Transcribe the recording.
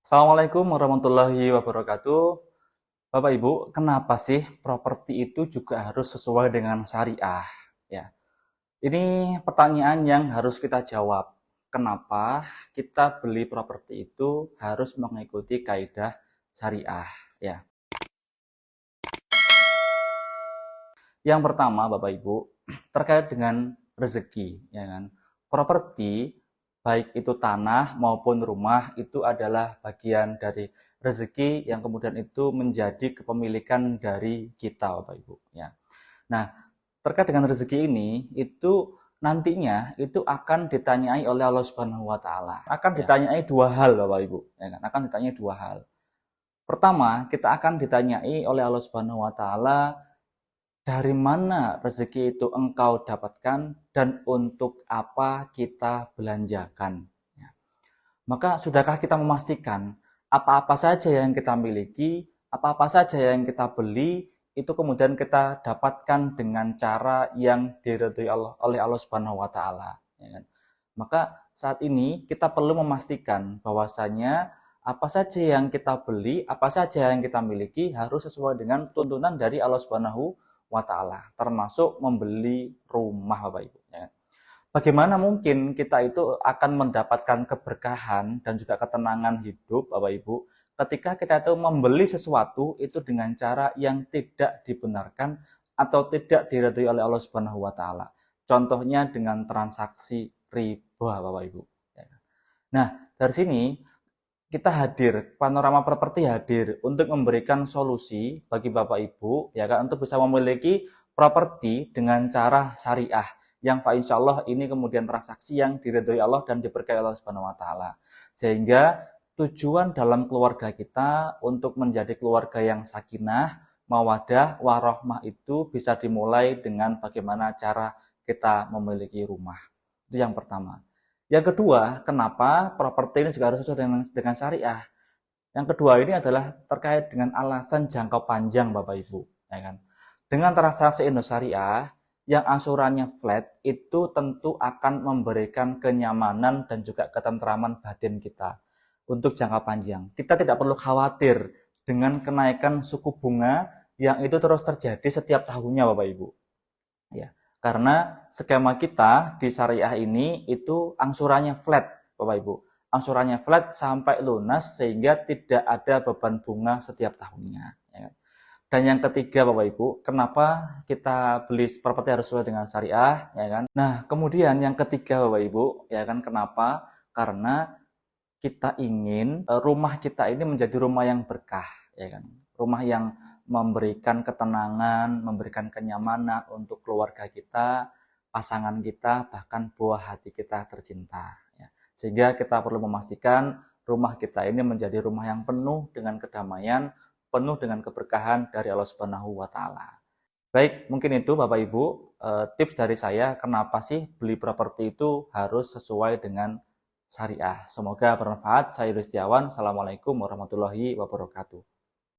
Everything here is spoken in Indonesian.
Assalamualaikum warahmatullahi wabarakatuh. Bapak Ibu, kenapa sih properti itu juga harus sesuai dengan syariah? Ya, ini pertanyaan yang harus kita jawab. Kenapa kita beli properti itu harus mengikuti kaidah syariah? Ya, yang pertama Bapak Ibu terkait dengan rezeki, ya kan? Properti baik itu tanah maupun rumah itu adalah bagian dari rezeki yang kemudian itu menjadi kepemilikan dari kita Bapak Ibu, ya. Nah, terkait dengan rezeki ini itu nantinya itu akan ditanyai oleh Allah Subhanahu wa taala. Akan ditanyai dua hal Bapak Ibu, ya kan? Akan ditanyai dua hal. Pertama, kita akan ditanyai oleh Allah Subhanahu wa taala dari mana rezeki itu engkau dapatkan dan untuk apa kita belanjakan. Ya. Maka sudahkah kita memastikan apa-apa saja yang kita miliki, apa-apa saja yang kita beli, itu kemudian kita dapatkan dengan cara yang diridhoi oleh Allah Subhanahu wa taala, ya kan? Maka saat ini kita perlu memastikan bahwasanya apa saja yang kita beli, apa saja yang kita miliki harus sesuai dengan tuntunan dari Allah Subhanahu wa taala, termasuk membeli rumah Bapak Ibu, ya. Bagaimana mungkin kita itu akan mendapatkan keberkahan dan juga ketenangan hidup Bapak Ibu ketika kita itu membeli sesuatu itu dengan cara yang tidak dibenarkan atau tidak diridhoi oleh Allah Subhanahu wa taala. Contohnya dengan transaksi riba Bapak Ibu. Nah, dari sini kita hadir, Panorama Properti hadir untuk memberikan solusi bagi Bapak Ibu ya kan untuk bisa memiliki properti dengan cara syariah yang insya Allah ini kemudian transaksi yang diridhoi Allah dan diberkahi Allah Subhanahu wa taala. Sehingga tujuan dalam keluarga kita untuk menjadi keluarga yang sakinah, mawadah, warahmah itu bisa dimulai dengan bagaimana cara kita memiliki rumah. Itu yang pertama. Yang kedua, kenapa properti ini juga harus sesuai dengan syariah? Yang kedua ini adalah terkait dengan alasan jangka panjang Bapak Ibu, ya kan? Dengan transaksi Indosyariah yang angsurannya flat itu tentu akan memberikan kenyamanan dan juga ketentraman batin kita untuk jangka panjang. Kita tidak perlu khawatir dengan kenaikan suku bunga yang itu terus terjadi setiap tahunnya Bapak Ibu. Ya, karena skema kita di syariah ini itu angsurannya flat, Bapak Ibu. Angsurannya flat sampai lunas sehingga tidak ada beban bunga setiap tahunnya. Ya kan? Dan yang ketiga Bapak Ibu, kenapa kita beli properti harus sesuai dengan syariah, ya kan? Nah, kemudian yang ketiga Bapak Ibu, ya kan kenapa? Karena kita ingin rumah kita ini menjadi rumah yang berkah, ya kan? Rumah yang memberikan ketenangan, memberikan kenyamanan untuk keluarga kita, pasangan kita, bahkan buah hati kita tercinta. Ya. Sehingga kita perlu memastikan rumah kita ini menjadi rumah yang penuh dengan kedamaian, penuh dengan keberkahan dari Allah Subhanahu wa taala. Baik, mungkin itu Bapak Ibu tips dari saya kenapa sih beli properti itu harus sesuai dengan syariah. Semoga bermanfaat. Saya Yulistiawan. Assalamualaikum warahmatullahi wabarakatuh.